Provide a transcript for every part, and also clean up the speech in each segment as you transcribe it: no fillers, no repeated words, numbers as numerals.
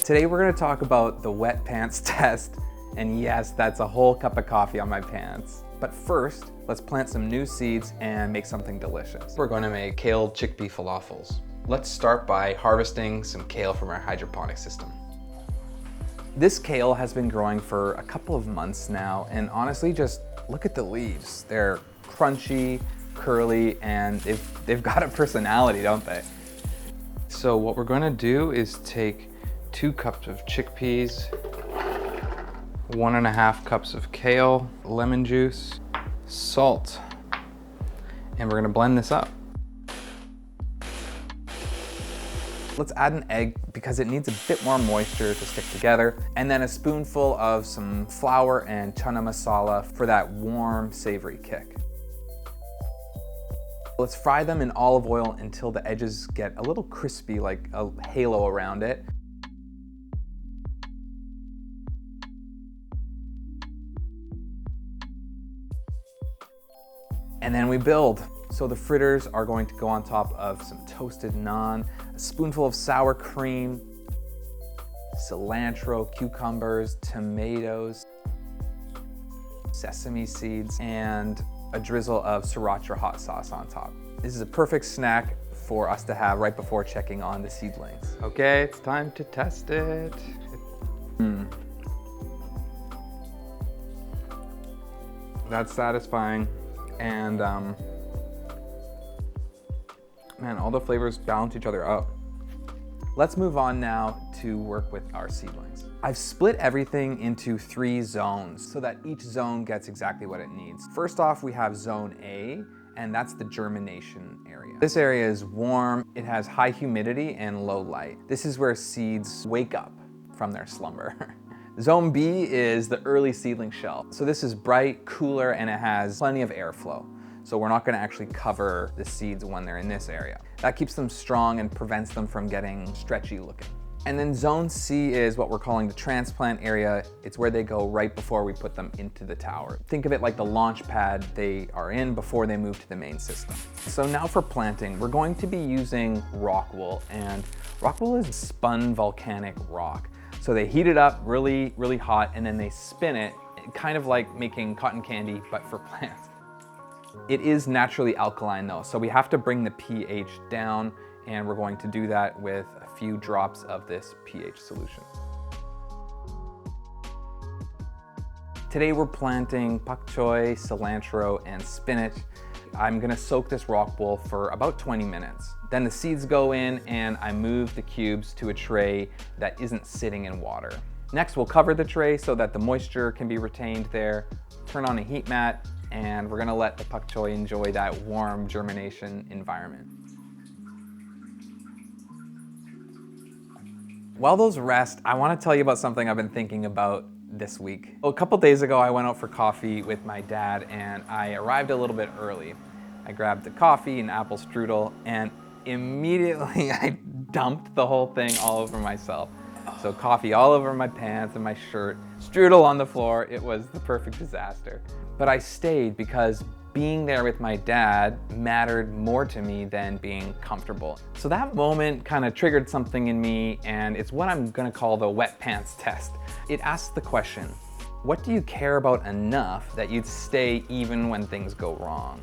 Today we're gonna talk about the wet pants test, and yes, that's a whole cup of coffee on my pants. But first, let's plant some new seeds and make something delicious. We're gonna make kale chickpea falafels. Let's start by harvesting some kale from our hydroponic system. This kale has been growing for a couple of months now, and honestly, just look at the leaves. They're crunchy, curly, and they've got a personality, don't they? So what we're gonna do is take 2 cups of chickpeas, 1.5 cups of kale, lemon juice, salt, and we're gonna blend this up. Let's add an egg because it needs a bit more moisture to stick together, and then a spoonful of some flour and chana masala for that warm, savory kick. Let's fry them in olive oil until the edges get a little crispy, like a halo around it. And then we build. So the fritters are going to go on top of some toasted naan, a spoonful of sour cream, cilantro, cucumbers, tomatoes, sesame seeds, and a drizzle of sriracha hot sauce on top. This is a perfect snack for us to have right before checking on the seedlings. Okay, it's time to test it. That's satisfying. And man, all the flavors balance each other out. Let's move on now to work with our seedlings. I've split everything into 3 zones so that each zone gets exactly what it needs. First off, we have zone A, and that's the germination area. This area is warm, it has high humidity and low light. This is where seeds wake up from their slumber. Zone B is the early seedling shell. So this is bright, cooler, and it has plenty of airflow. So we're not gonna actually cover the seeds when they're in this area. That keeps them strong and prevents them from getting stretchy looking. And then zone C is what we're calling the transplant area. It's where they go right before we put them into the tower. Think of it like the launch pad they are in before they move to the main system. So now for planting, we're going to be using rockwool, and rockwool is spun volcanic rock. So they heat it up really, really hot, and then they spin it, kind of like making cotton candy, but for plants. It is naturally alkaline though, so we have to bring the pH down, and we're going to do that with a few drops of this pH solution. Today we're planting pak choy, cilantro, and spinach. I'm gonna soak this rockwool for about 20 minutes. Then the seeds go in, and I move the cubes to a tray that isn't sitting in water. Next, we'll cover the tray so that the moisture can be retained there, turn on a heat mat, and we're gonna let the pak choy enjoy that warm germination environment. While those rest, I wanna tell you about something I've been thinking about this week. A couple days ago, I went out for coffee with my dad, and I arrived a little bit early. I grabbed the coffee and apple strudel, and immediately I dumped the whole thing all over myself. So coffee all over my pants and my shirt, strudel on the floor. It was the perfect disaster. But I stayed because being there with my dad mattered more to me than being comfortable. So that moment kind of triggered something in me, and it's what I'm gonna call the wet pants test. It asks the question, what do you care about enough that you'd stay even when things go wrong?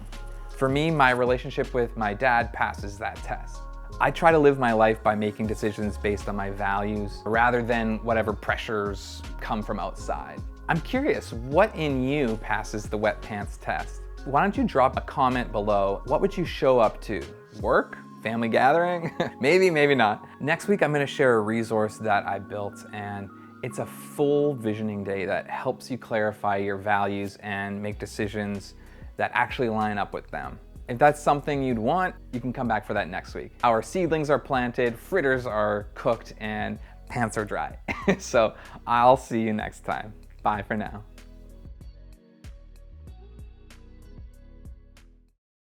For me, my relationship with my dad passes that test. I try to live my life by making decisions based on my values rather than whatever pressures come from outside. I'm curious, what in you passes the wet pants test? Why don't you drop a comment below? What would you show up to? Work? Family gathering? Maybe, maybe not. Next week, I'm gonna share a resource that I built, and it's a full visioning day that helps you clarify your values and make decisions that actually line up with them. If that's something you'd want, you can come back for that next week. Our seedlings are planted, fritters are cooked, and pants are dry. So I'll see you next time. Bye for now.